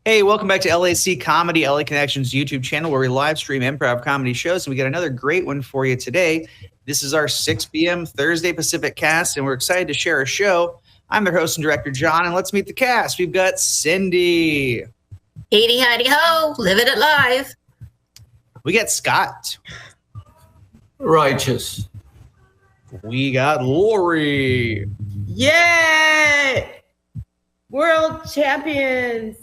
Hey, welcome back to LAC Comedy, LA Connections YouTube channel, where we live stream improv comedy shows. And we got another great one for you today. This is our 6 p.m. Thursday Pacific cast, and we're excited to share a show. I'm their host and director, John, and let's meet the cast. We've got Cindy. Heidi, howdy, ho, living it live. We got Scott. Righteous. We got Lori. Yay! World champions.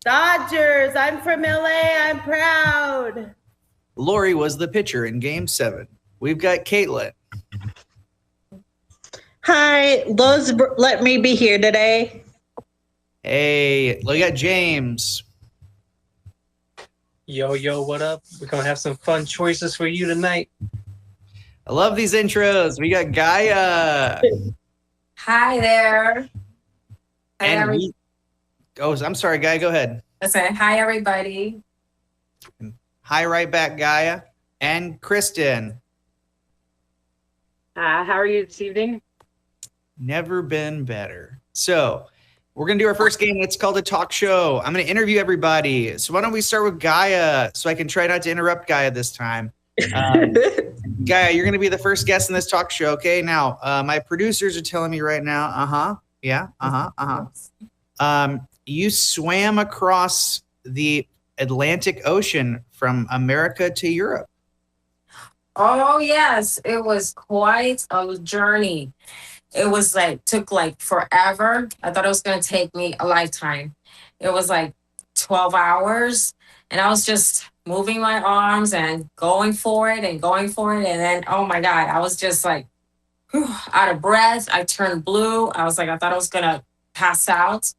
Dodgers. I'm from LA. I'm proud. Lori was the pitcher in Game 7. We've got Caitlin. Hi, Lowe's let me be here today. Hey, we got James. Yo, what up? We're going to have some fun choices for you tonight. I love these intros. We got Gaia. Hi there. I'm sorry, Gaia, go ahead. I said, hi, everybody. Hi, right back, Gaia. And Kristen. How are you this evening? Never been better. So we're going to do our first game. It's called a talk show. I'm going to interview everybody. So why don't we start with Gaia so I can try not to interrupt Gaia this time. Gaia, you're going to be the first guest in this talk show. Okay. Now, my producers are telling me right now. Yeah. You swam across the Atlantic Ocean from America to Europe. Oh, yes. It was quite a journey. It was took forever. I thought it was going to take me a lifetime. It was 12 hours. And I was just moving my arms and going for it. And then, oh my God, I was just out of breath. I turned blue. I thought I was going to pass out.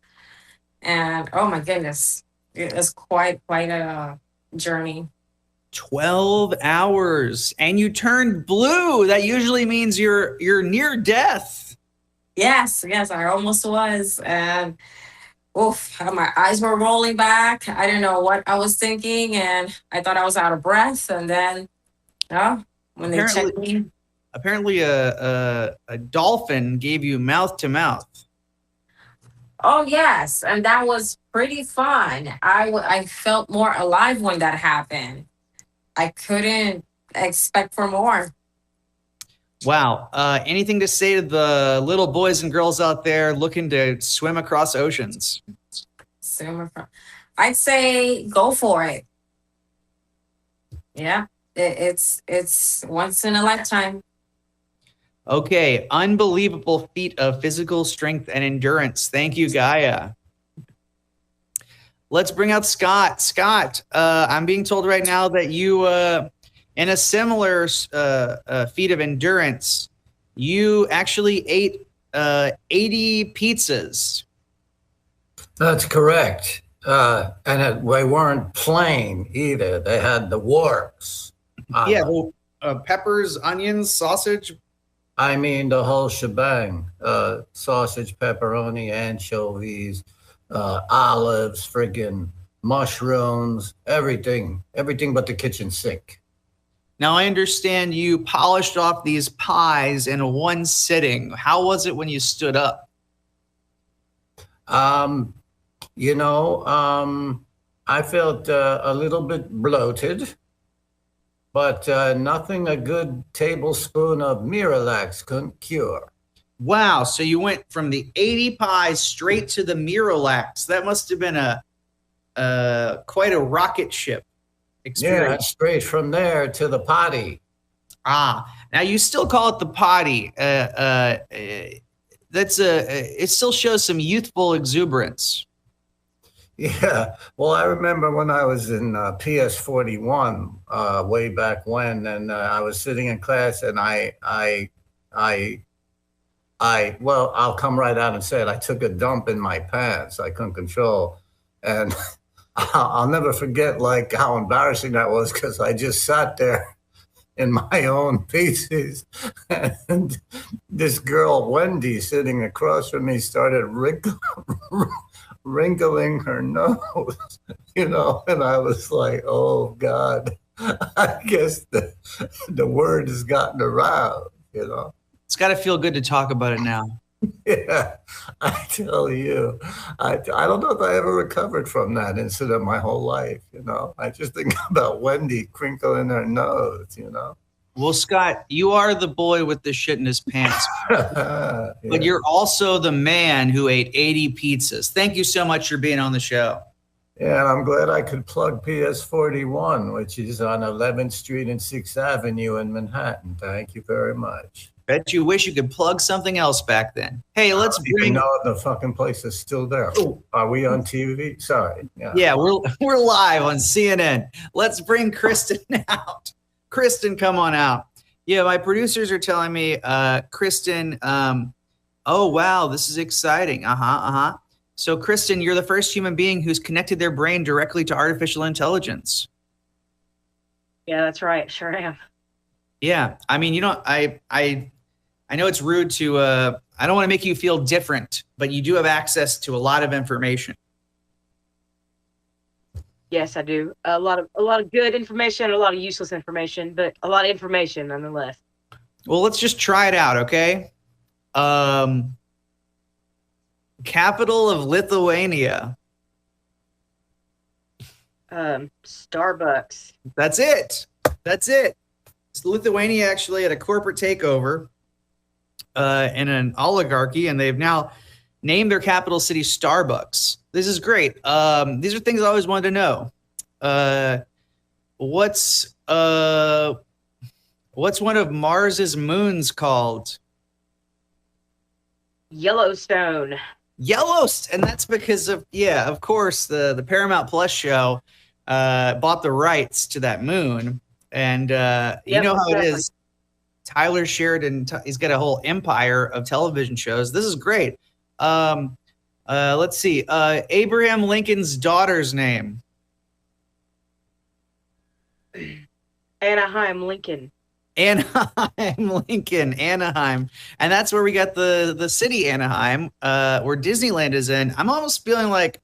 And oh my goodness, it was quite a journey. 12 hours and you turned blue. That usually means you're near death. Yes, I almost was. And my eyes were rolling back. I didn't know what I was thinking, and I thought I was out of breath. And then when they checked me. Apparently a dolphin gave you mouth to mouth. Oh, yes. And that was pretty fun. I felt more alive when that happened. I couldn't expect for more. Wow. Anything to say to the little boys and girls out there looking to swim across oceans? I'd say go for it. Yeah, it's once in a lifetime. Okay, unbelievable feat of physical strength and endurance. Thank you, Gaia. Let's bring out Scott. Scott, I'm being told right now that you, in a similar feat of endurance, you actually ate 80 pizzas. That's correct. And they weren't plain either. They had the works. Peppers, onions, sausage. I mean, the whole shebang. Sausage, pepperoni, anchovies, olives, friggin' mushrooms, everything but the kitchen sink. Now, I understand you polished off these pies in one sitting. How was it when you stood up? I felt a little bit bloated, but nothing a good tablespoon of Miralax couldn't cure. Wow. So you went from the 80 pies straight to the Miralax. That must have been quite a rocket ship experience. Yeah, straight from there to the potty. Now you still call it the potty. It still shows some youthful exuberance. Yeah, well, I remember when I was in PS 41 way back when, and I was sitting in class, and well, I'll come right out and say it. I took a dump in my pants. I couldn't control, and I'll never forget how embarrassing that was, because I just sat there in my own feces, and this girl Wendy sitting across from me started wrinkling her nose, and I was like, oh God, I guess the word has gotten around, It's got to feel good to talk about it now. Yeah, I tell you, I don't know if I ever recovered from that incident my whole life. I just think about Wendy crinkling her nose. Well, Scott, you are the boy with the shit in his pants, Yeah. but you're also the man who ate 80 pizzas. Thank you so much for being on the show. Yeah, and I'm glad I could plug PS 41, which is on 11th Street and 6th Avenue in Manhattan. Thank you very much. Bet you wish you could plug something else back then. Hey, let's I don't even bring. know if the fucking place is still there. Oh. Are we on TV? Sorry. Yeah, we're live on CNN. Let's bring Kristen out. Kristen, come on out. Yeah, my producers are telling me, Kristen. Oh wow, this is exciting. So, Kristen, you're the first human being who's connected their brain directly to artificial intelligence. Yeah, that's right. Sure am. Yeah, I mean, I know it's rude to. I don't want to make you feel different, but you do have access to a lot of information. Yes, I do. A lot of good information, a lot of useless information, but a lot of information nonetheless. Well, let's just try it out, okay? Capital of Lithuania. Starbucks. That's it. It's Lithuania actually had a corporate takeover and an oligarchy, and they've now named their capital city Starbucks. This is great. These are things I always wanted to know. What's one of Mars's moons called? Yellowstone. Yellowstone, and that's because of of course the Paramount Plus show bought the rights to that moon, and you know how it is. Tyler Sheridan, he's got a whole empire of television shows. This is great. Let's see. Abraham Lincoln's daughter's name. Anaheim Lincoln. Anaheim, Lincoln, Anaheim. And that's where we got the city Anaheim, where Disneyland is in. I'm almost feeling like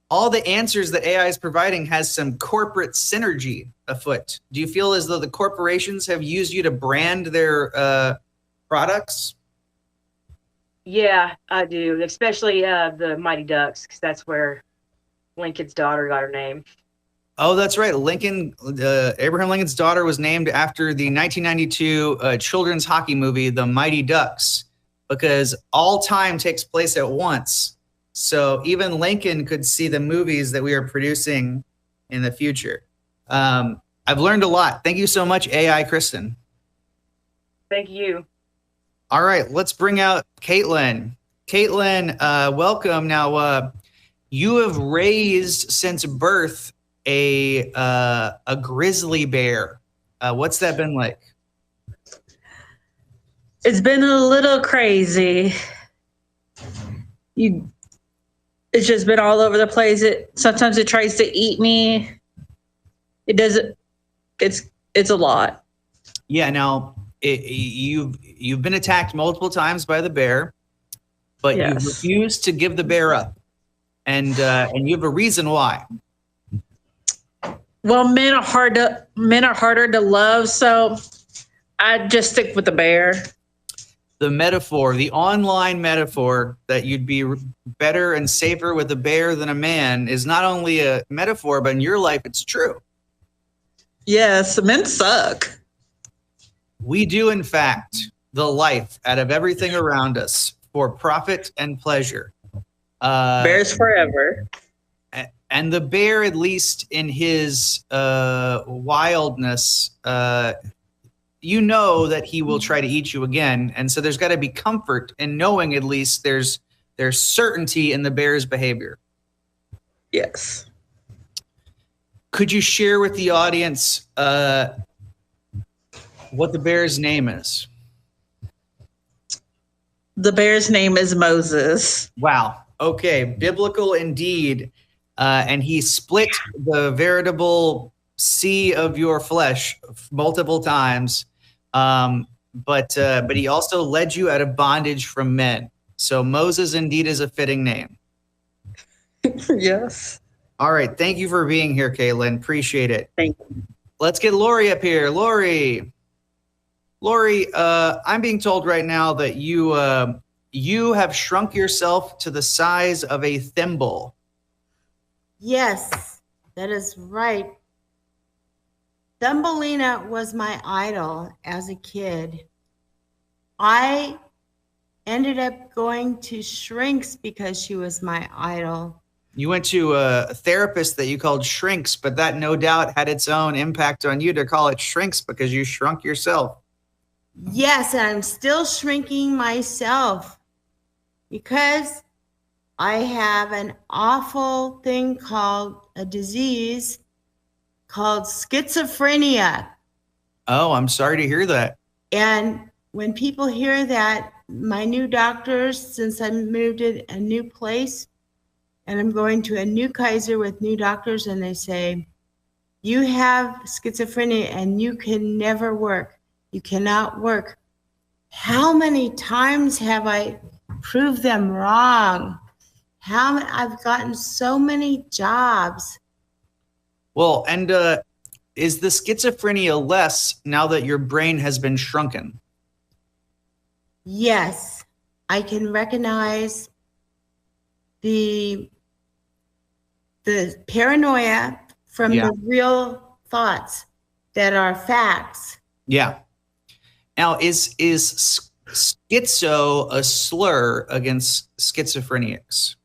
all the answers that AI is providing has some corporate synergy afoot. Do you feel as though the corporations have used you to brand their products? Yeah, I do. Especially the Mighty Ducks, because that's where Lincoln's daughter got her name. Oh, that's right. Abraham Lincoln's daughter was named after the 1992 children's hockey movie, The Mighty Ducks, because all time takes place at once. So even Lincoln could see the movies that we are producing in the future. I've learned a lot. Thank you so much, AI Kristen. Thank you. All right, let's bring out Caitlin. Caitlin, welcome. Now, you have raised since birth a grizzly bear. What's that been like? It's been a little crazy. It's just been all over the place. Sometimes it tries to eat me. It doesn't. It's a lot. Yeah. Now you've been attacked multiple times by the bear, but you refused to give the bear up, and you have a reason why. Well, men are harder to love, so I just stick with the bear. The metaphor, the online metaphor that you'd be better and safer with a bear than a man is not only a metaphor, but in your life, it's true. Yes, men suck. We do, in fact, the life out of everything around us for profit and pleasure. Bears forever. And the bear, at least in his wildness, you know that he will try to eat you again. And so there's got to be comfort in knowing at least there's certainty in the bear's behavior. Yes. Could you share with the audience what the bear's name is? The bear's name is Moses. Wow. Okay. Biblical indeed. And he split the veritable sea of your flesh multiple times. But he also led you out of bondage from men. So Moses indeed is a fitting name. Yes. All right. Thank you for being here, Caitlin. Appreciate it. Thank you. Let's get Lori up here. Lori, I'm being told right now that you you have shrunk yourself to the size of a thimble. Yes, that is right. Thumbelina was my idol as a kid. I ended up going to shrinks because she was my idol. You went to a therapist that you called Shrinks, but that no doubt had its own impact on you to call it Shrinks because you shrunk yourself. Yes, and I'm still shrinking myself because I have an awful thing called a disease called schizophrenia. Oh, I'm sorry to hear that. And when people hear that, my new doctors, since I moved to a new place and I'm going to a new Kaiser with new doctors, and they say, you have schizophrenia and you can never work. You cannot work. How many times have I proved them wrong? I've gotten so many jobs. Well, and is the schizophrenia less now that your brain has been shrunken? Yes, I can recognize the paranoia from the real thoughts that are facts. Yeah. Now, is schizo a slur against schizophrenics?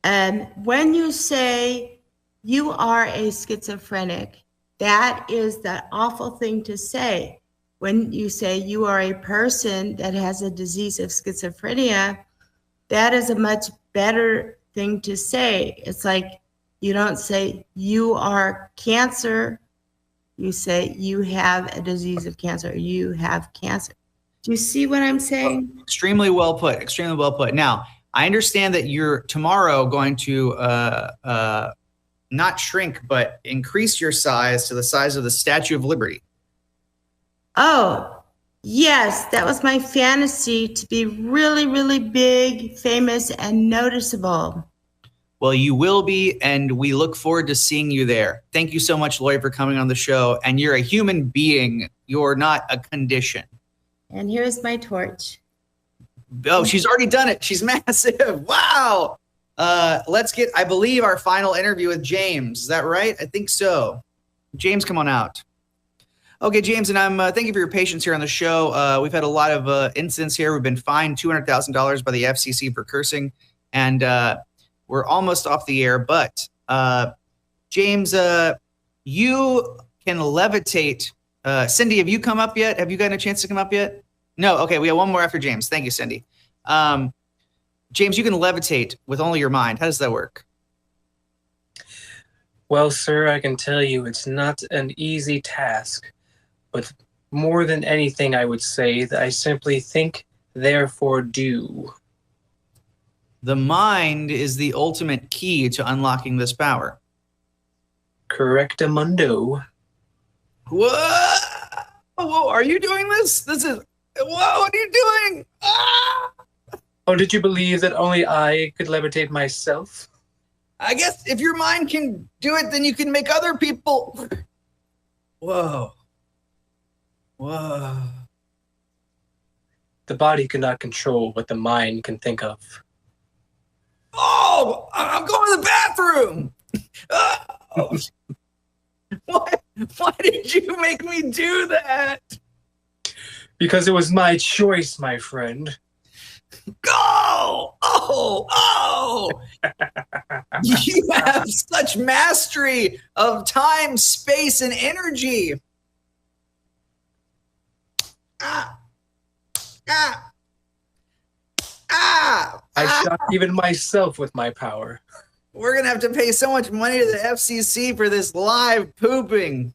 When you say you are a schizophrenic, that is the awful thing to say. When you say you are a person that has a disease of schizophrenia, that is a much better thing to say. It's like you don't say you are cancer. You say you have a disease of cancer. You have cancer. Do you see what I'm saying? Extremely well put. Extremely well put. Now, I understand that you're tomorrow going to not shrink, but increase your size to the size of the Statue of Liberty. Oh, yes. That was my fantasy, to be really, really big, famous, and noticeable. Well, you will be, and we look forward to seeing you there. Thank you so much, Lori, for coming on the show. And you're a human being. You're not a condition. And here's my torch. Oh, she's already done it. She's massive. Wow. Let's get, I believe, our final interview with James. Is that right? I think so. James, come on out. Okay, James, and I'm thank you for your patience here on the show. We've had a lot of incidents here. We've been fined $200,000 by the FCC for cursing, and we're almost off the air. But James, you can levitate. Cindy, have you come up yet? Have you gotten a chance to come up yet? No. Okay, we have one more after James. Thank you, Cindy. James, you can levitate with only your mind. How does that work? Well, sir, I can tell you it's not an easy task. But more than anything, I would say that I simply think, therefore do. The mind is the ultimate key to unlocking this power. Correctamundo. Whoa! Whoa! Are you doing this? This is. Whoa! What are you doing? Ah! Oh, did you believe that only I could levitate myself? I guess if your mind can do it, then you can make other people. Whoa! Whoa! The body cannot control what the mind can think of. Oh! I'm going to the bathroom. Oh. Why did you make me do that? Because it was my choice, my friend. Go! Oh! You have such mastery of time, space, and energy. I shock even myself with my power. We're going to have to pay so much money to the FCC for this live pooping.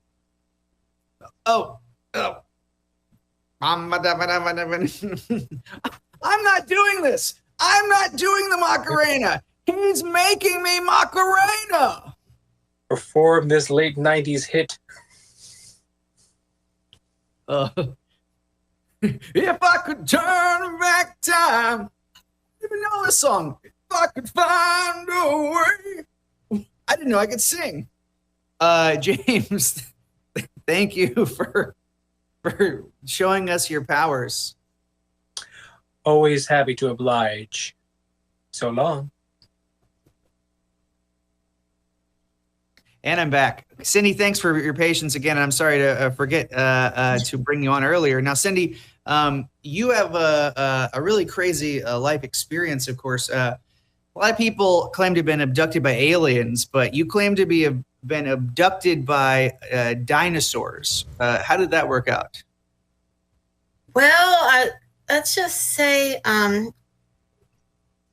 Oh. I'm not doing this. I'm not doing the Macarena. He's making me Macarena. Perform this late 90s hit. If I could turn back time. I didn't even know this song. If I could find a way. I didn't know I could sing. James, thank you for showing us your powers. Always happy to oblige. So long. And I'm back. Cindy, thanks for your patience again. I'm sorry to forget to bring you on earlier. Now, Cindy, you have a really crazy life experience, of course. A lot of people claim to have been abducted by aliens, but you claim to be been abducted by dinosaurs. How did that work out? Well, let's just say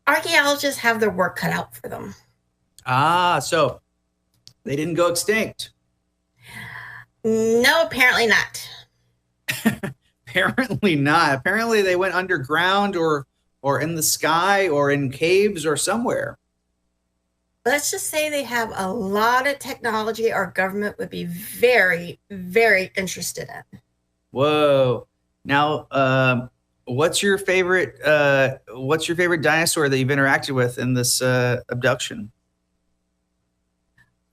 archaeologists have their work cut out for them. Ah, so they didn't go extinct. No, apparently not. Apparently not. Apparently they went underground or in the sky or in caves or somewhere. Let's just say they have a lot of technology our government would be very, very interested in. Whoa. Now, what's your favorite dinosaur that you've interacted with in this abduction?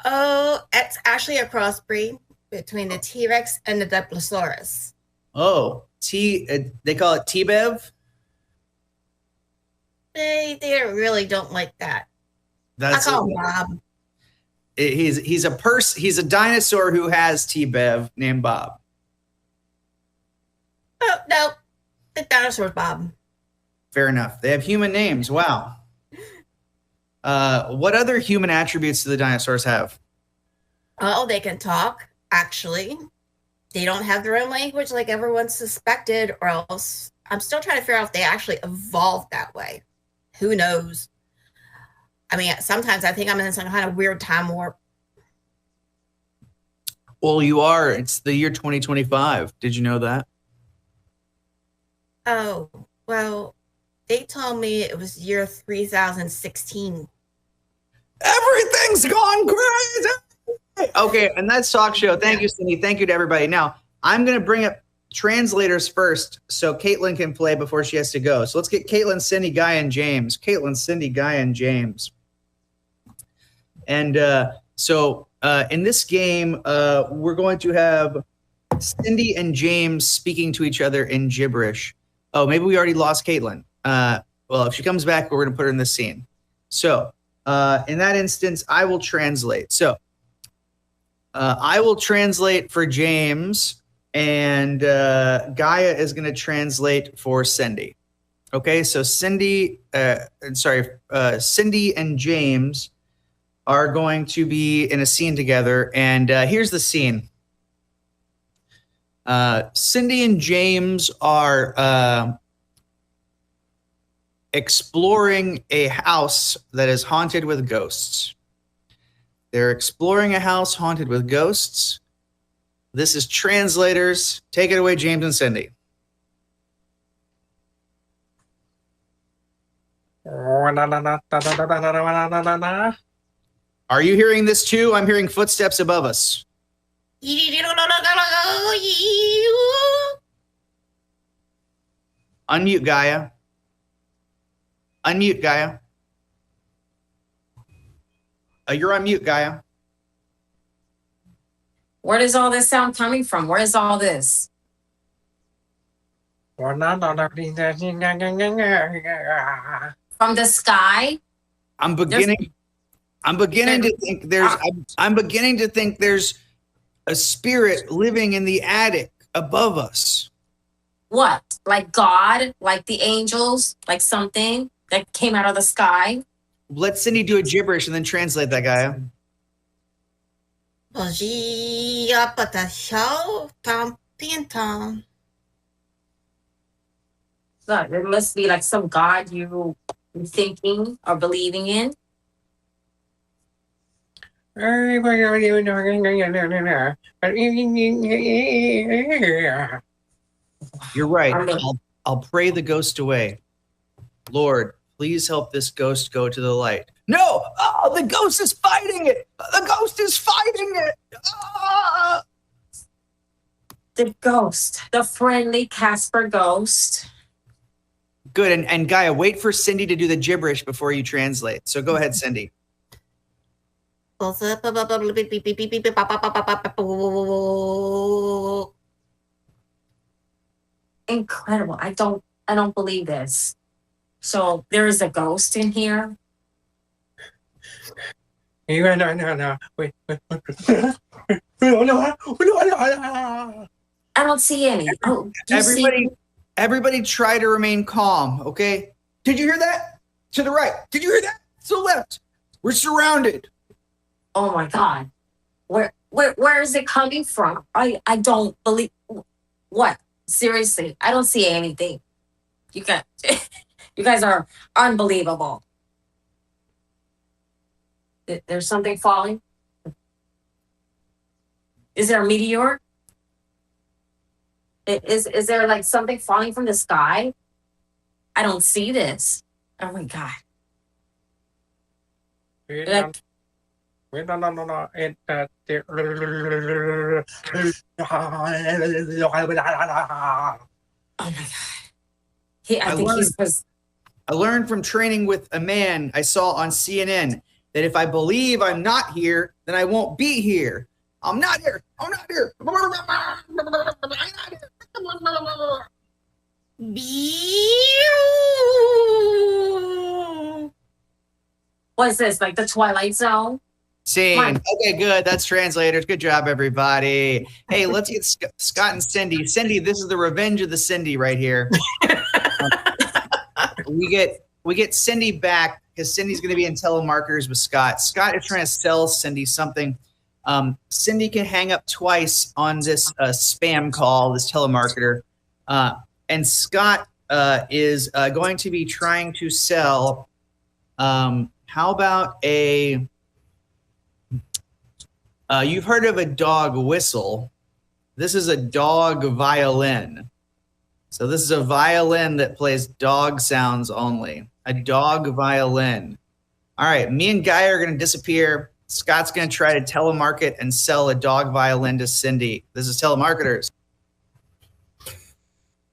Oh, it's actually a crossbreed between the T-Rex and the Diplosaurus. Oh, they call it T-Bev? They really don't like that. That's I call him Bob. He's a dinosaur who has T-Bev named Bob. Oh, no. The dinosaur's Bob. Fair enough. They have human names. Wow. What other human attributes do the dinosaurs have? Oh, they can talk, actually. They don't have their own language like everyone suspected, or else I'm still trying to figure out if they actually evolved that way. Who knows? I mean, sometimes I think I'm in some kind of weird time warp. Well, you are. It's the year 2025. Did you know that? Oh, well, they told me it was year 3016. Everything's gone crazy. Okay, and that's Talk Show. Thank you, Cindy. Thank you to everybody. Now, I'm going to bring up translators first so Caitlin can play before she has to go. So let's get Caitlin, Cindy, Guy, and James. Caitlin, Cindy, Guy, and James. And in this game, we're going to have Cindy and James speaking to each other in gibberish. Oh, maybe we already lost Caitlin. Well, if she comes back, we're going to put her in this scene. So in that instance, I will translate. So I will translate for James, and Gaia is going to translate for Cindy. Okay, so Cindy and James are going to be in a scene together, and here's the scene. Cindy and James are exploring a house that is haunted with ghosts. They're exploring a house haunted with ghosts. This is translators. Take it away, James and Cindy. Are you hearing this too? I'm hearing footsteps above us. Unmute Gaia. Unmute Gaia. You're on mute, Gaia. Where is all this sound coming from? Where is all this? From the sky? I'm beginning to think there's a spirit living in the attic above us. What? Like God? Like the angels? Like something that came out of the sky? Let Cindy do a gibberish and then translate that, Gaia. So there must be like some God you're thinking or believing in. You're right. I'll pray the ghost away. Lord, please help this ghost go to the light. No! Oh, the ghost is fighting it! The ghost is fighting it! Ah! The ghost. The friendly Casper ghost. Good. And Gaia, wait for Cindy to do the gibberish before you translate. So go ahead, Cindy. Incredible. I don't I don't believe this. So there is a ghost in here. No. Wait. No. I don't see any. Oh, do you see? Everybody try to remain calm, okay? Did you hear that? To the right. Did you hear that? To the left. We're surrounded. Oh my God. Where is it coming from? I don't believe. What? Seriously, I don't see anything. You guys are unbelievable. There's something falling. Is there a meteor? Is there like something falling from the sky? I don't see this. Oh my God. No. Oh my God. I think he's was. I learned from training with a man I saw on CNN that if I believe I'm not here, then I won't be here. I'm not here. I'm not here. I'm not here. What is this? Like the Twilight Zone? Scene. Okay, good. That's translators. Good job, everybody. Hey, let's get Scott and Cindy. Cindy, this is the revenge of the Cindy right here. We get Cindy back because Cindy's going to be in telemarketers with Scott. Scott is trying to sell Cindy something. Cindy can hang up twice on this spam call, this telemarketer. And Scott is going to be trying to sell, how about a, you've heard of a dog whistle. This is a dog violin. So this is a violin that plays dog sounds only. A dog violin. All right, me and Guy are going to disappear. Scott's going to try to telemarket and sell a dog violin to Cindy. This is telemarketers.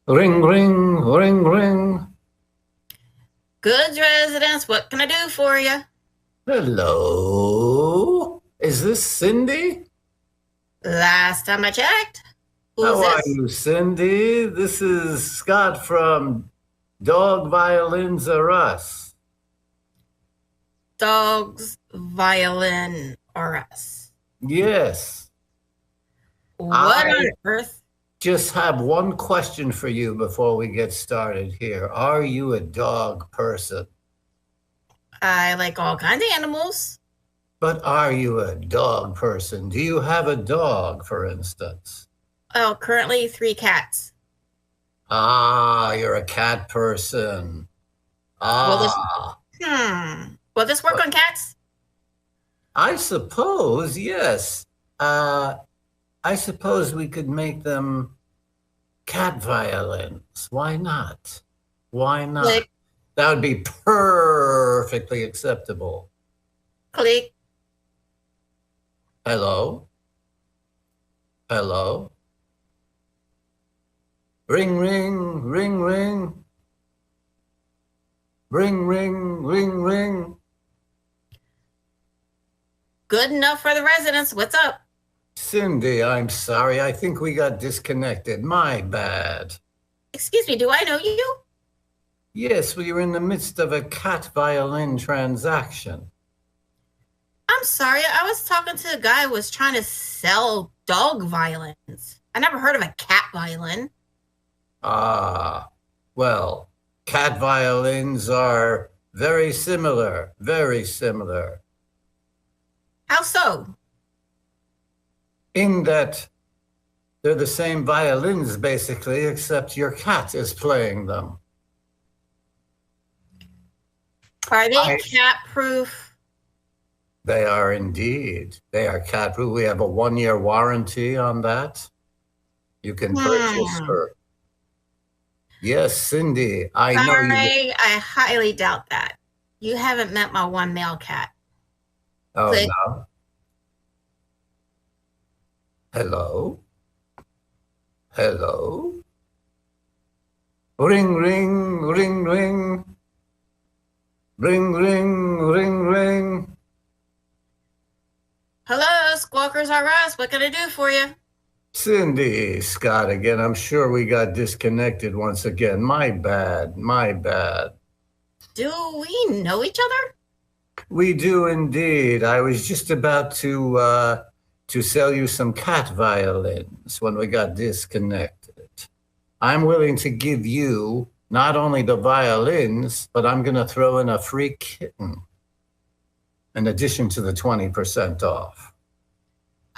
Ring, ring, ring, ring. Goods residents, what can I do for you? Hello. Is this Cindy? Last time I checked. How are you, Cindy? This is Scott from Dog Violins Are Us. Dogs, violin, or us. Yes. What on earth? Just have one question for you before we get started here. Are you a dog person? I like all kinds of animals. But are you a dog person? Do you have a dog, for instance? Oh, currently 3 cats. Ah, you're a cat person. Ah. Will this work on cats? I suppose, yes. I suppose we could make them cat violins. Why not? Why not? Click. That would be perfectly acceptable. Click. Hello? Hello? Ring, ring, ring, ring. Ring, ring, ring, ring. Good enough for the residents. What's up? Cindy, I'm sorry. I think we got disconnected. My bad. Excuse me, do I know you? Yes, we were in the midst of a cat violin transaction. I'm sorry. I was talking to a guy who was trying to sell dog violins. I never heard of a cat violin. Ah, well, cat violins are very similar, very similar. How so? In that they're the same violins, basically, except your cat is playing them. Are they cat-proof? They are indeed. They are cat-proof. We have a 1-year warranty on that. You can purchase her. Yes, Cindy, I know you. I highly doubt that. You haven't met my one male cat. Oh, Click. no. Hello? Hello? Ring, ring, ring, ring. Ring, ring, ring, ring. Hello, Squawkers R Us. What can I do for you? Cindy, Scott again. I'm sure we got disconnected once again. My bad. My bad. Do we know each other? We do indeed. I was just about to sell you some cat violins when we got disconnected. I'm willing to give you not only the violins, but I'm going to throw in a free kitten in addition to the 20% off.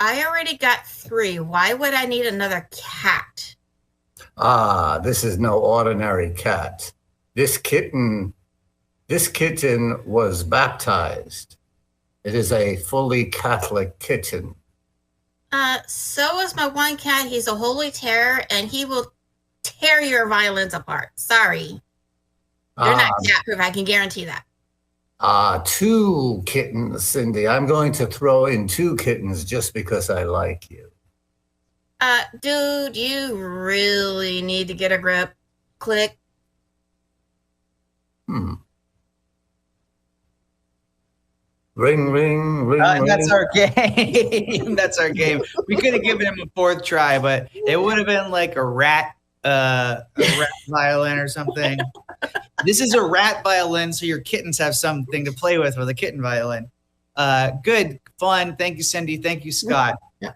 I already got 3. Why would I need another cat? Ah, this is no ordinary cat. This kitten was baptized. It is a fully Catholic kitten. So is my one cat. He's a holy terror, and he will tear your violins apart. Sorry. They're not cat-proof, I can guarantee that. 2 kittens, Cindy. I'm going to throw in 2 kittens just because I like you. Dude, you really need to get a grip. Click. Ring, ring, ring, ring. That's our game. That's our game. We could have given him a 4th try, but it would have been like a rat violin or something. This is a rat violin, so your kittens have something to play with a kitten violin. Good, fun. Thank you, Cindy. Thank you, Scott. Yeah.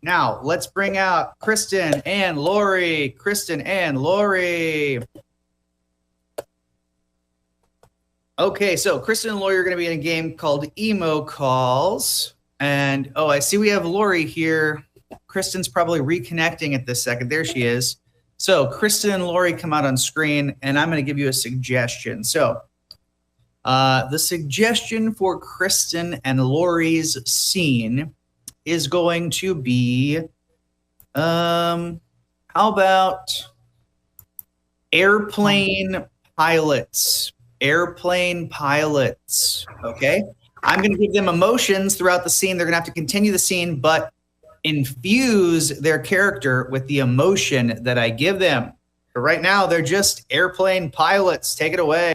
Now, let's bring out Kristen and Lori. Kristen and Lori. Okay, so Kristen and Lori are going to be in a game called Emo Calls. And, oh, I see we have Lori here. Kristen's probably reconnecting at this second. There she is. So Kristen and Lori come out on screen, and I'm going to give you a suggestion. So the suggestion for Kristen and Lori's scene is going to be, how about airplane pilots? Airplane pilots, okay? I'm going to give them emotions throughout the scene. They're going to have to continue the scene, but infuse their character with the emotion that I give them. But right now, they're just airplane pilots. Take it away.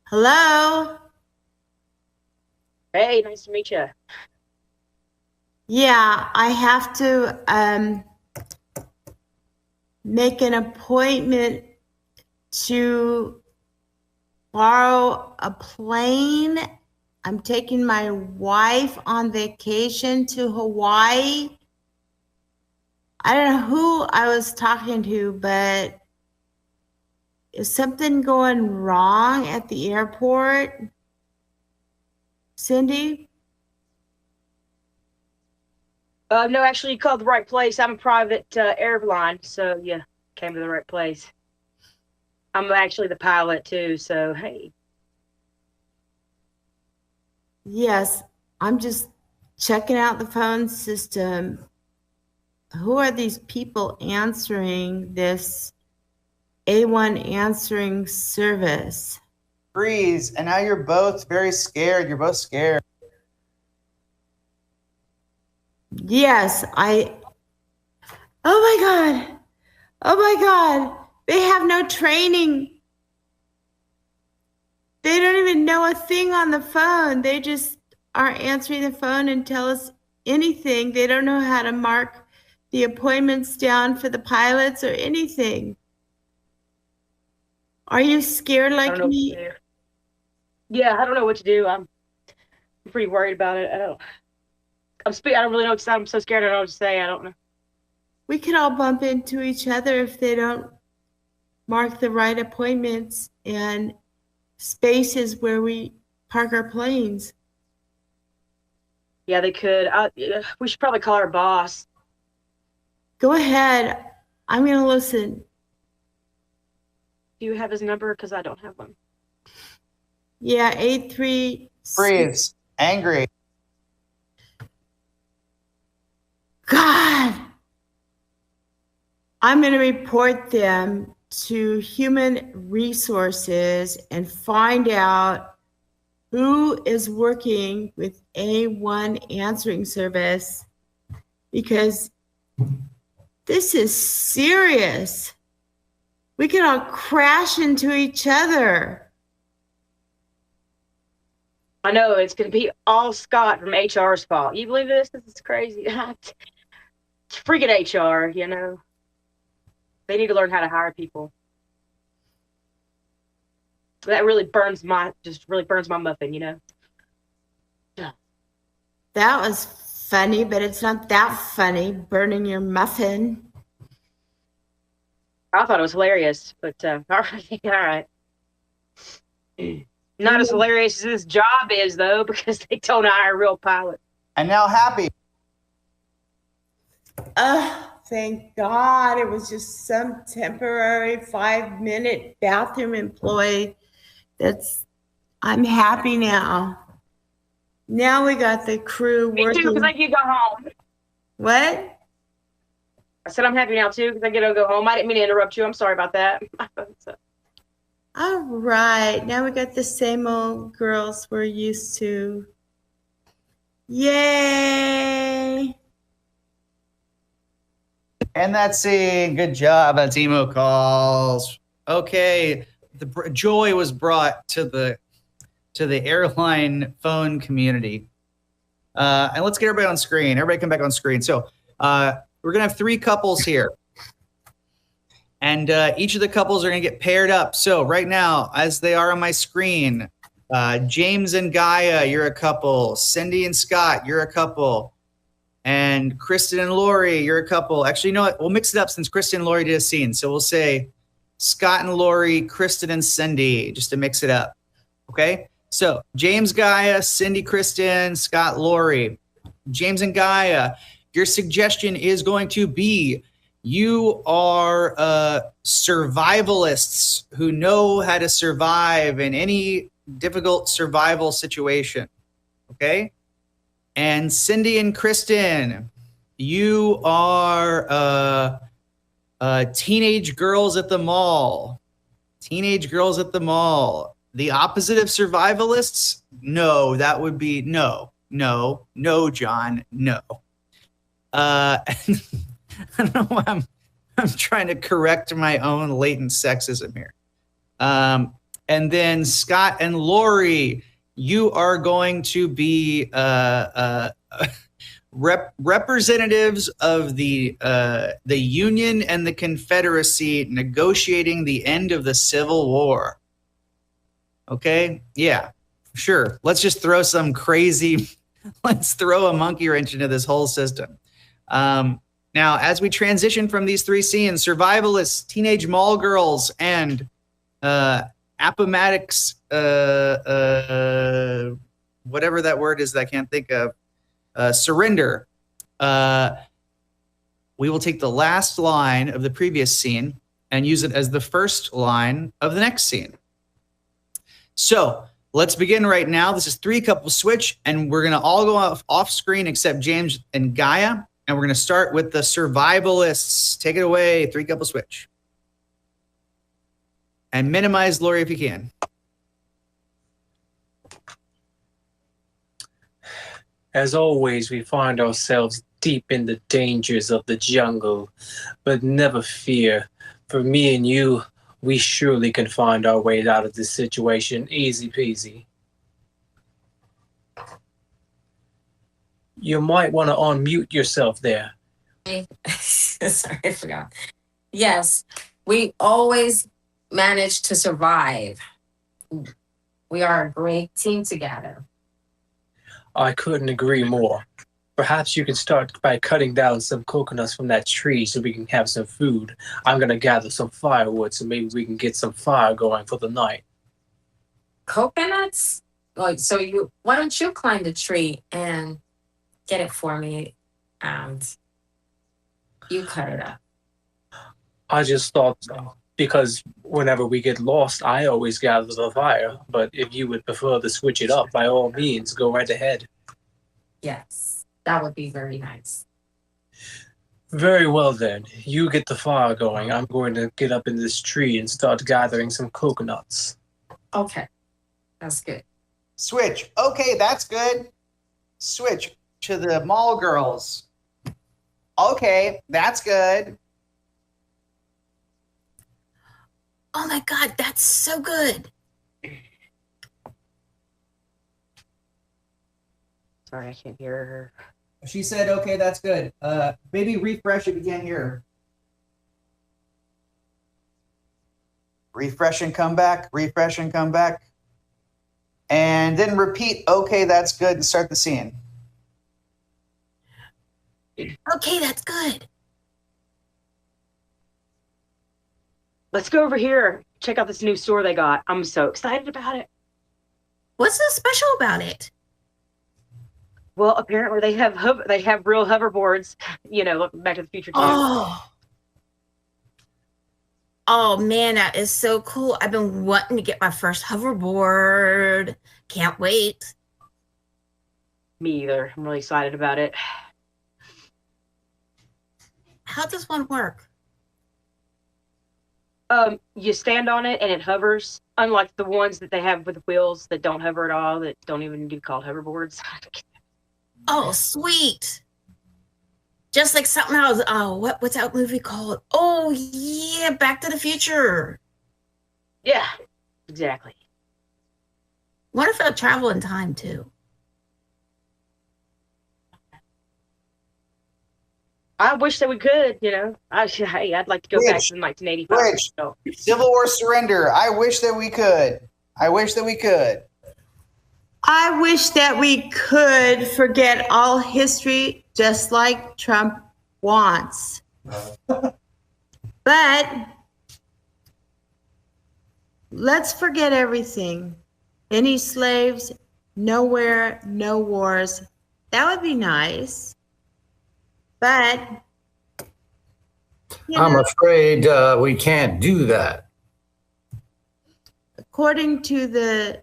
Hello? Hey, nice to meet you. Yeah, I have to make an appointment to borrow a plane. I'm taking my wife on vacation to Hawaii. I don't know who I was talking to, but is something going wrong at the airport? Cindy? No, actually, you called the right place. I'm a private airline, so you came to the right place. I'm actually the pilot, too, so hey. Yes, I'm just checking out the phone system. Who are these people answering this A1 answering service? Freeze. And now you're both very scared. You're both scared. Yes, oh my God. Oh my God. They have no training. They don't even know a thing on the phone. They just are answering the phone and tell us anything. They don't know how to mark the appointments down for the pilots or anything. Are you scared like me? Yeah, I don't know what to do. I'm pretty worried about it. I don't really know what to say. I'm so scared. I don't know what to say. I don't know. We could all bump into each other if they don't mark the right appointments and spaces where we park our planes. Yeah, they could. We should probably call our boss. Go ahead. I'm going to listen. Do you have his number? Because I don't have one. Yeah, 83. Freeze. Angry. God. I'm going to report them to Human Resources and find out who is working with A1 answering service, because this is serious. We could all crash into each other. I know it's going to be all Scott from HR's fault. You believe this? This is crazy. Freaking HR, you know. They need to learn how to hire people. That really burns my muffin, you know. That was funny, but it's not that funny, burning your muffin. I thought it was hilarious, but all right. Not as hilarious as this job is, though, because they don't hire a real pilot. And now Happy. Thank God it was just some temporary 5-minute bathroom employee. I'm happy now. Now we got the crew Me working. too, because I can go home. What? I said I'm happy now, too, because I get to go home. I didn't mean to interrupt you. I'm sorry about that. All right. Now we got the same old girls we're used to. Yay. And that's it. Good job. That's emo calls. Okay. The joy was brought to the airline phone community. And let's get everybody on screen. Everybody come back on screen. So we're going to have 3 couples here. And each of the couples are going to get paired up. So right now, as they are on my screen, James and Gaia, you're a couple. Cindy and Scott, you're a couple. And Kristen and Lori, you're a couple. Actually, you know what? We'll mix it up since Kristen and Lori did a scene. So we'll say Scott and Lori, Kristen and Cindy, just to mix it up. Okay? So James, Gaia, Cindy, Kristen, Scott, Lori. James and Gaia, your suggestion is going to be you are survivalists who know how to survive in any difficult survival situation. Okay? And Cindy and Kristen, you are teenage girls at the mall. Teenage girls at the mall. The opposite of survivalists? No, that would be no, John, no. I don't know why I'm trying to correct my own latent sexism here. And then Scott and Lori, you are going to be representatives of the Union and the Confederacy negotiating the end of the Civil War. Okay? Yeah, sure. Let's just throw some crazy, let's throw a monkey wrench into this whole system. Now, as we transition from these 3 scenes, survivalists, teenage mall girls, and appomattox, whatever that word is that I can't think of, surrender. We will take the last line of the previous scene and use it as the first line of the next scene. So let's begin right now. This is 3 couple switch, and we're going to all go off screen except James and Gaia. And we're going to start with the survivalists. Take it away, 3 couple switch. And minimize Lori if you can. As always, we find ourselves deep in the dangers of the jungle. But never fear, for me and you, we surely can find our way out of this situation easy peasy. You might want to unmute yourself there. Sorry, I forgot. Yes, we always manage to survive. We are a great team together. I couldn't agree more. Perhaps you can start by cutting down some coconuts from that tree so we can have some food. I'm going to gather some firewood so maybe we can get some fire going for the night. Coconuts? Like, so why don't you climb the tree and get it for me, and you cut it up. I just thought, because whenever we get lost, I always gather the fire. But if you would prefer to switch it up, by all means, go right ahead. Yes, that would be very nice. Very well then. You get the fire going. I'm going to get up in this tree and start gathering some coconuts. Okay, that's good. Switch. Okay, that's good. Switch to the mall girls. Okay, that's good. Oh my God, that's so good. Sorry, I can't hear her. She said, okay, that's good. Maybe refresh if you can't hear her. Refresh and come back, refresh and come back. And then repeat, okay, that's good, and start the scene. Okay, that's good. Let's go over here. Check out this new store they got. I'm so excited about it. What's so special about it? Well, apparently they have real hoverboards. You know, look Back to the Future too. Oh man, that is so cool. I've been wanting to get my first hoverboard. Can't wait. Me either. I'm really excited about it. How does one work? You stand on it and it hovers, unlike the ones that they have with wheels that don't hover at all, that don't even get called hoverboards. Oh, sweet. Just like something else. Oh, what's that movie called? Oh, yeah, Back to the Future. Yeah, exactly. What if I'll travel in time too? I wish that we could, you know. I'd like to go back to 1985. Rich, So. Civil War surrender. I wish that we could. I wish that we could. I wish that we could forget all history just like Trump wants. But let's forget everything. Any slaves, nowhere, no wars. That would be nice. But I'm afraid we can't do that. according to the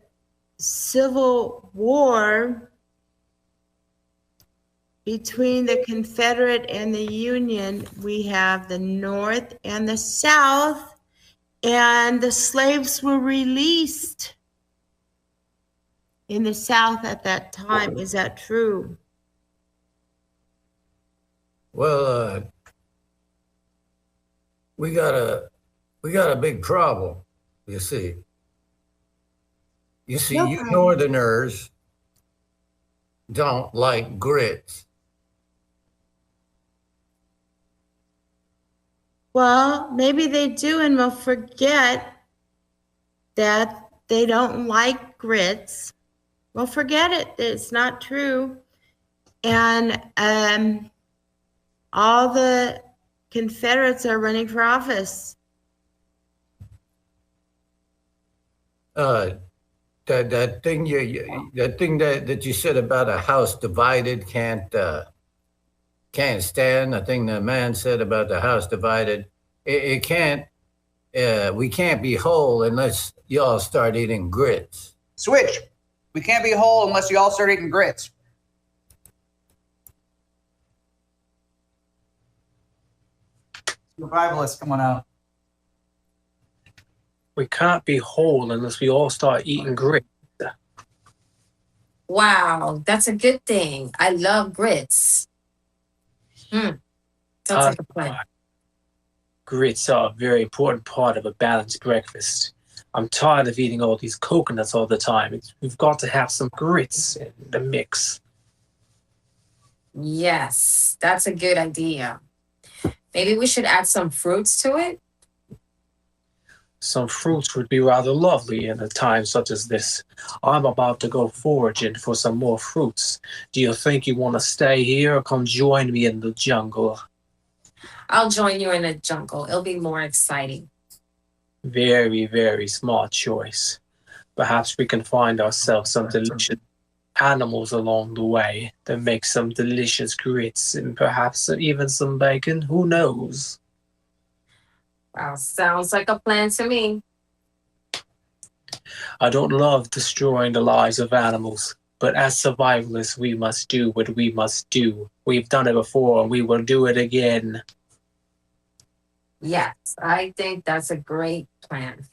Civil War between the Confederate and the Union, we have the North and the South, and the slaves were released in the South at that time. Is that true? Well, we got a big problem, you see. You Northerners don't like grits. Well, maybe they do, and we'll forget that they don't like grits. We'll forget it. It's not true. And all the Confederates are running for office. That thing that you said about a house divided can't stand. The thing the man said about the house divided, it can't. We can't be whole unless y'all start eating grits. Switch. We can't be whole unless you all start eating grits. Survivalists, come on out. We can't be whole unless we all start eating grits. Wow, that's a good thing. I love grits. Sounds like a plan. Grits are a very important part of a balanced breakfast. I'm tired of eating all these coconuts all the time. We've got to have some grits in the mix. Yes, that's a good idea. Maybe we should add some fruits to it. Some fruits would be rather lovely in a time such as this. I'm about to go foraging for some more fruits. Do you think you want to stay here or come join me in the jungle? I'll join you in the jungle. It'll be more exciting. Very, very smart choice. Perhaps we can find ourselves some delicious animals along the way that make some delicious grits and perhaps even some bacon. Who knows? Wow, sounds like a plan to me. I don't love destroying the lives of animals, but as survivalists, we must do what we must do. We've done it before, and we will do it again. Yes, I think that's a great plan.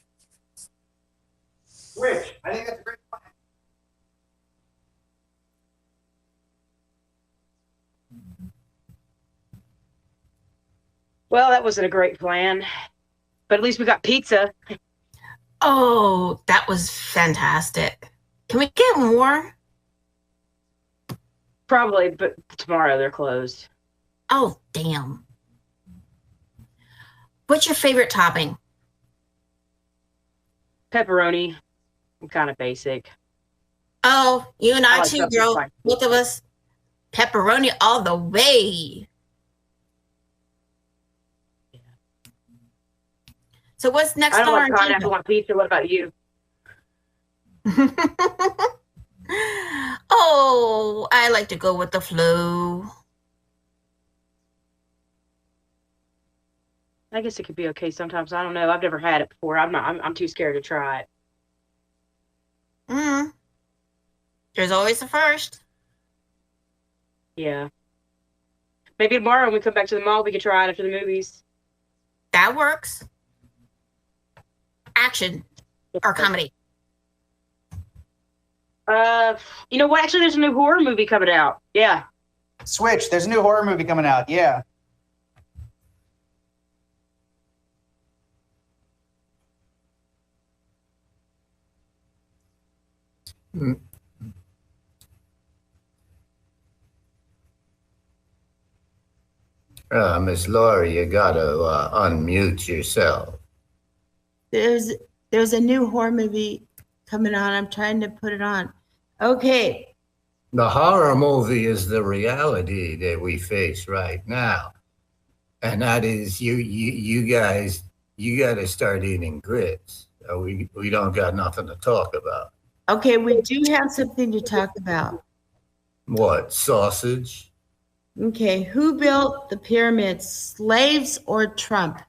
Rich, I think that's a great plan. Well, that wasn't a great plan, but at least we got pizza. Oh, that was fantastic. Can we get more? Probably, but tomorrow they're closed. Oh, damn. What's your favorite topping? Pepperoni. I'm kind of basic. Oh, you and I like too, something girl. spicy. Both of us. Pepperoni all the way. Yeah. So what's next I don't on like our pineapple on pizza. What about you? agenda? Oh, I like to go with the flow. I guess it could be okay sometimes. I don't know. I've never had it before. I'm too scared to try it. There's always a first. Yeah. Maybe tomorrow when we come back to the mall, we can try it after the movies. That works. Action or comedy. You know what? Actually, there's a new horror movie coming out. Yeah. Switch. There's a new horror movie coming out. Yeah. Miss Laurie, you gotta unmute yourself. There's a new horror movie coming on. I'm trying to put it on. Okay. The horror movie is the reality that we face right now. And that is you guys, you gotta start eating grits. We don't got nothing to talk about. Okay, we do have something to talk about. What, sausage? Okay, who built the pyramids, slaves or Trump?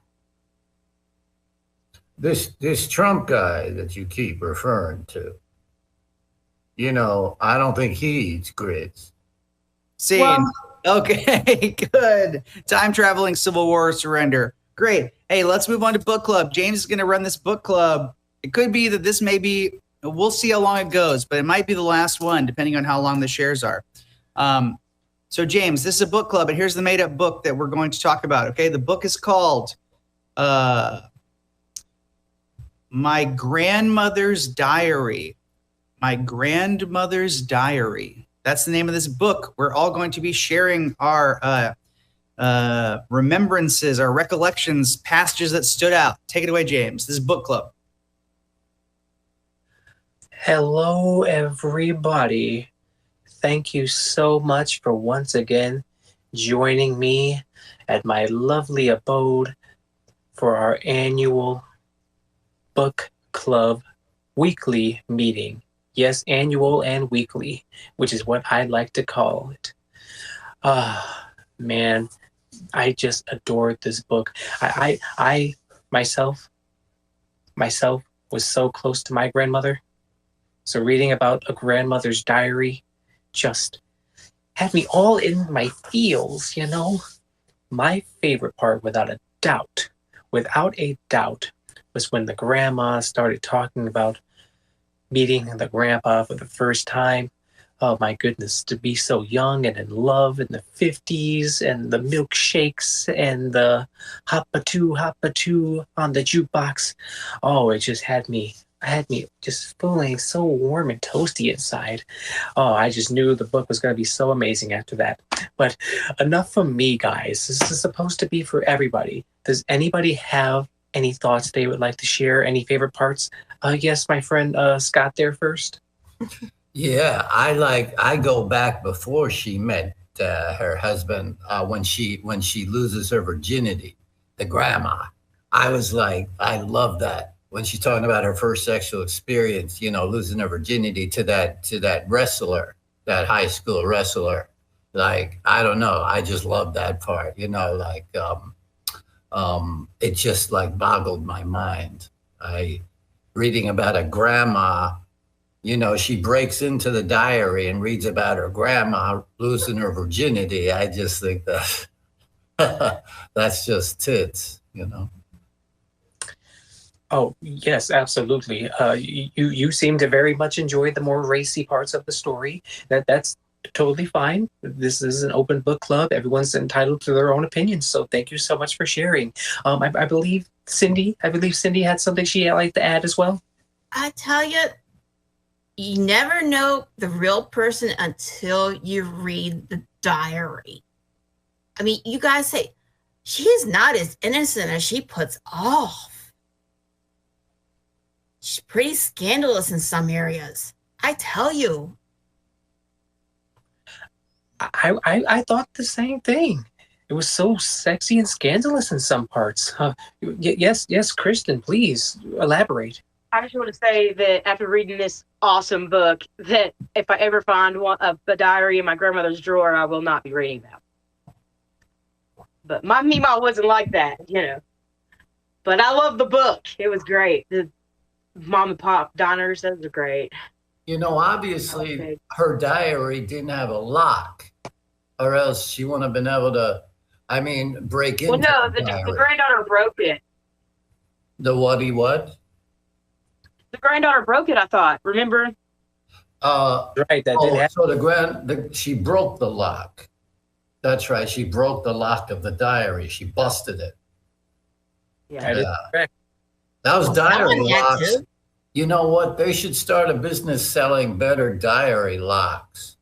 This Trump guy that you keep referring to, you know, I don't think he eats grits. Scene. Well- Okay, good. Time traveling Civil War surrender. Great. Hey, let's move on to book club. James is going to run this book club. It could be that this may be, we'll see how long it goes, but it might be the last one, depending on how long the shares are. So James, this is a book club, and here's the made up book that we're going to talk about. Okay, the book is called My Grandmother's Diary. My Grandmother's Diary. That's the name of this book. We're all going to be sharing our remembrances, our recollections, passages that stood out. Take it away, James. This is book club. Hello, everybody. Thank you so much for once again joining me at my lovely abode for our annual book club weekly meeting. Yes, annual and weekly, which is what I like to call it. Man, I just adored this book. I myself was so close to my grandmother. So reading about a grandmother's diary just had me all in my feels, you know. My favorite part, without a doubt, was when the grandma started talking about meeting the grandpa for the first time. Oh my goodness, to be so young and in love in the 50s, and the milkshakes and the hoppa-too on the jukebox. Oh, it just had me just feeling so warm and toasty inside. Oh, I just knew the book was going to be so amazing after that. But enough from me, guys. This is supposed to be for everybody. Does anybody have any thoughts they would like to share? Any favorite parts? Yes, my friend Scott there first. Yeah, I go back before she met her husband when she loses her virginity, the grandma. I was like, I love that when she's talking about her first sexual experience, you know, losing her virginity to that wrestler, that high school wrestler. Like, I don't know, I just love that part, you know, like it just like boggled my mind. Reading about a grandma, you know, she breaks into the diary and reads about her grandma losing her virginity. I just think that that's just tits, you know. Oh, yes, absolutely. You seem to very much enjoy the more racy parts of the story. That's totally fine. This is an open book club. Everyone's entitled to their own opinions. So thank you so much for sharing. I believe Cindy had something she'd like to add as well. I tell you, you never know the real person until you read the diary. I mean, you guys say, she is not as innocent as she puts off. She's pretty scandalous in some areas. I tell you. I thought the same thing. It was so sexy and scandalous in some parts. Yes, Kristen, please elaborate. I just want to say that after reading this awesome book, that if I ever find a diary in my grandmother's drawer, I will not be reading that. But my Meemaw wasn't like that, you know. But I love the book. It was great. The mom and pop diners, those are great. You know, obviously her diary didn't have a lock, or else she wouldn't have been able to, break into the granddaughter broke it. The what? The granddaughter broke it, I thought. Remember? Right, that did happen. So she broke the lock. That's right. She broke the lock of the diary. She busted it. Yeah. That was diary locks. You know what? They should start a business selling better diary locks,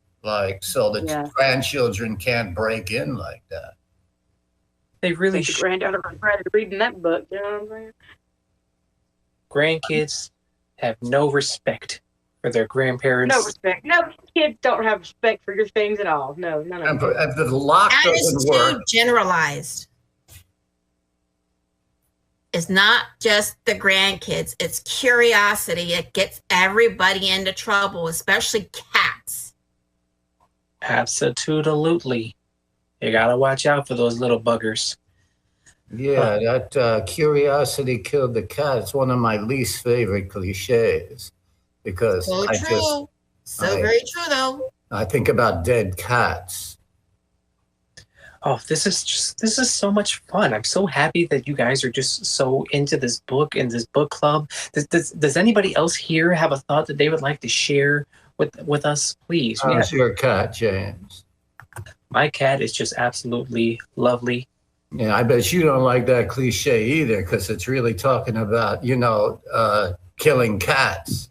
so that grandchildren can't break in like that. They really should. Granddaughter regretted reading that book. You know what I'm saying? Grandkids have no respect for their grandparents. No respect. No, kids don't have respect for your things at all. No. If the lock that doesn't is work, too generalized. It's not just the grandkids. It's curiosity. It gets everybody into trouble, especially cats. Absolutely. You gotta watch out for those little buggers. Yeah, that curiosity killed the cat. It's one of my least favorite cliches because very true though. I think about dead cats. Oh, this is so much fun. I'm so happy that you guys are just so into this book and this book club. Does anybody else here have a thought that they would like to share with us, please? How's your cat, James? My cat is just absolutely lovely. Yeah, I bet you don't like that cliche either because it's really talking about, killing cats.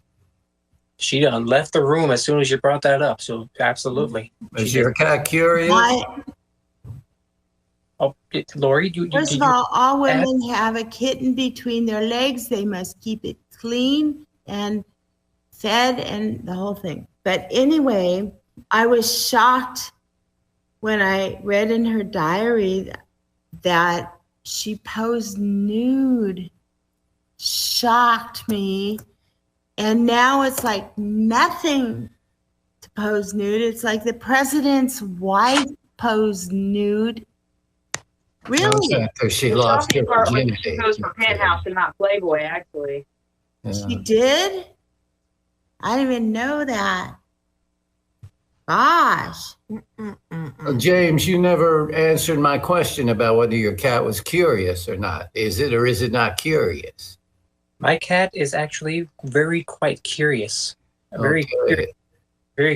She done left the room as soon as you brought that up, so absolutely. Is your cat curious? Oh, Lori, First of all women have a kitten between their legs. They must keep it clean and fed and the whole thing. But anyway, I was shocked when I read in her diary that she posed nude. Shocked me. And now it's like nothing to pose nude. It's like the president's wife posed nude. Really? Because she lost her virginity. She goes for Penthouse and not Playboy, actually. Yeah. She did? I didn't even know that. Gosh. James, you never answered my question about whether your cat was curious or not. Is it or is it not curious? My cat is actually quite curious. Very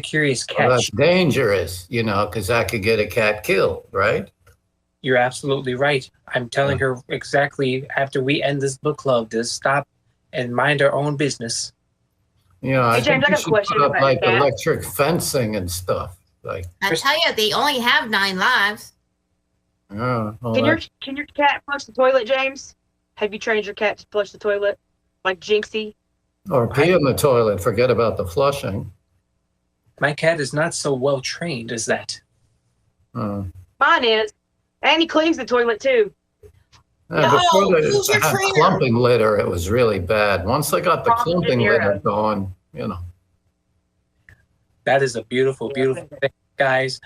curious cat. Well, that's dangerous, because that could get a cat killed, right? You're absolutely right. I'm telling her exactly after we end this book club to stop and mind our own business. I James, think I got a question put up about that. electric fencing and stuff. I tell you, they only have 9 lives. Well, can your cat flush the toilet, James? Have you trained your cat to flush the toilet, like Jinxie? Or pee in the toilet. Forget about the flushing. My cat is not so well trained as that. Mine is. And he cleans the toilet too. Before they had clumping litter, it was really bad. Once they got the clumping litter going, That is a beautiful thing, guys.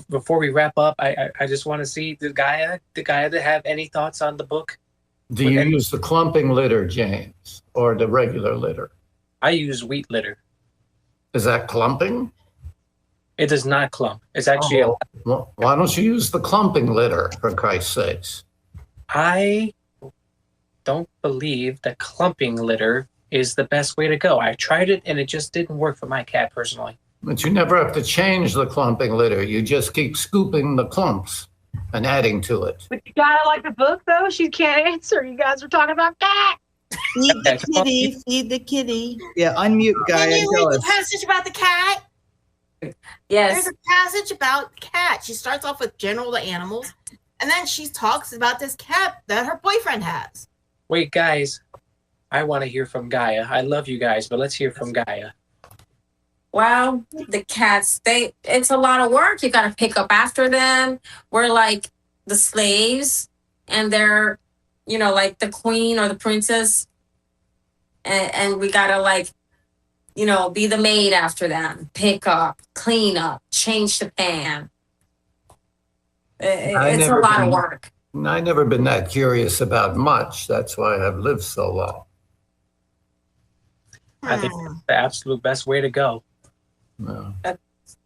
Before we wrap up, I just want to see the Gaia to have any thoughts on the book. Do you use the clumping litter, James, or the regular litter? I use wheat litter. Is that clumping? It does not clump. It's actually well, why don't you use the clumping litter, for Christ's sakes? I don't believe that clumping litter is the best way to go. I tried it and it just didn't work for my cat personally. But you never have to change the clumping litter. You just keep scooping the clumps and adding to it. But you gotta like the book though. She can't answer. You guys were talking about cat. Feed the kitty. Feed the kitty. Yeah, unmute, Gaia, Can and you tell read the us. passage about the cat? Yes. There's a passage about cat. She starts off with general the animals, and then she talks about this cat that her boyfriend has. Wait, guys. I want to hear from Gaia. I love you guys, but let's hear from Gaia. Well, the cats, it's a lot of work. You got to pick up after them. We're like the slaves, and they're, like the queen or the princess. And we got to, like, be the maid after them. Pick up, clean up, change the pan. It's a lot of work. I've never been that curious about much. That's why I've lived so long. I think that's the absolute best way to go. No,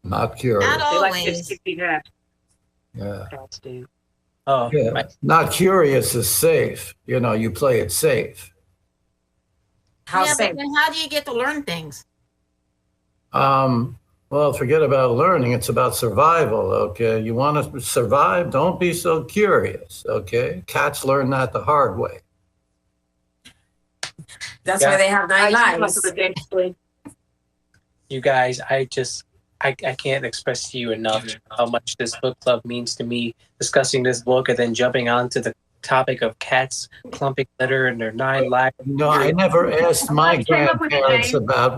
not curious. Not They like always. 50 cats. Yeah. Cats do. Oh, Yeah. Not curious is safe. You play it safe. How Yeah, safe? but then how do you get to learn things? Well, forget about learning. It's about survival, okay? You want to survive? Don't be so curious, okay? Cats learn that the hard way. That's Yeah. why they have 9 lives. you guys, I can't express to you enough how much this book club means to me. Discussing this book and then jumping on to the topic of cats clumping litter and their 9 lives. No, I never asked my You came up with it, grandparents Dave. about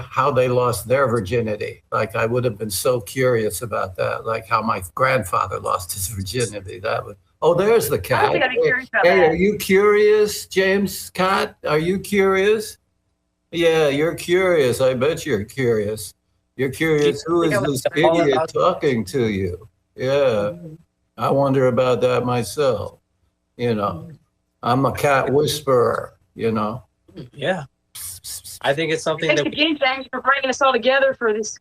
how they lost their virginity. Like, I would have been so curious about that, like how my grandfather lost his virginity. There's the I cat. don't think I'd be curious about Hey, that. are you curious, James Cat? Are you curious? Yeah, you're curious. I bet you're curious. You're curious. Who is this idiot talking to you? Yeah, I wonder about that myself. I'm a cat whisperer, Yeah. I think it's something Thanks that to James, thanks for bringing us all together for this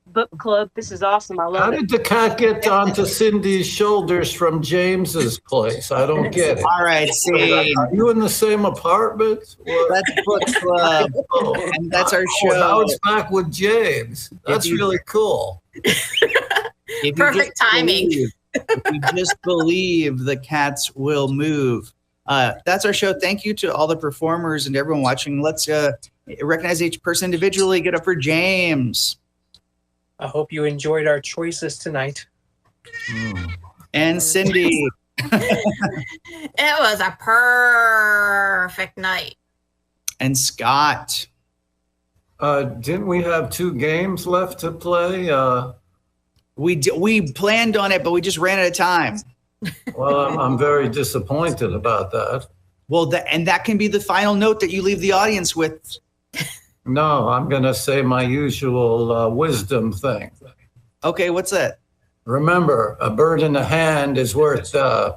book club. This is awesome. I How love it. did the cat get onto Cindy's shoulders from James's place? I don't get it. All right, see, Are you in the same apartment? What? that's book club, Oh, and that's our oh, show. now it's back with James. That's really cool. If you Perfect just timing. if you just believe, the cats will move. That's our show. Thank you to all the performers and everyone watching. Let's recognize each person individually. Get up for James I hope you enjoyed our choices tonight. and Cindy. It was a perfect night. And Scott. Didn't we have 2 games left to play? We planned on it, but we just ran out of time. Well, I'm very disappointed about that. Well, and that can be the final note that you leave the audience with. No, I'm going to say my usual wisdom thing. Okay, what's that? Remember, a bird in the hand is worth 2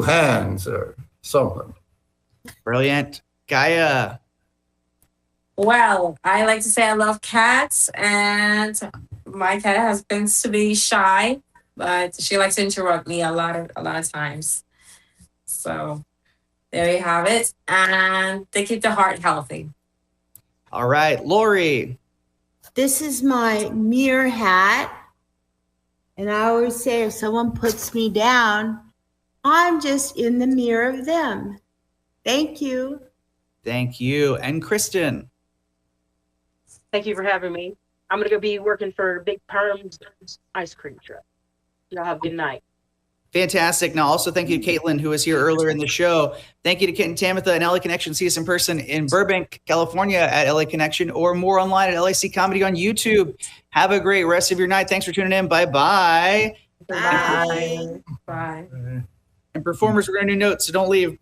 hands or something. Brilliant. Gaia. Well, I like to say I love cats, and my cat has been to be shy, but she likes to interrupt me a lot of times. So there you have it, and they keep the heart healthy. All right, Lori. This is my mirror hat. And I always say if someone puts me down, I'm just in the mirror of them. Thank you. Thank you. And Kristen. Thank you for having me. I'm going to go be working for Big Perm's ice cream truck. Y'all have a good night. Fantastic. Now, also thank you to Caitlin, who was here earlier in the show. Thank you to Kent and Tamitha and LA Connection. See us in person in Burbank, California at LA Connection, or more online at LAC Comedy on YouTube. Have a great rest of your night. Thanks for tuning in. Bye-bye. Bye. Bye. And performers, we're going to do notes, so don't leave.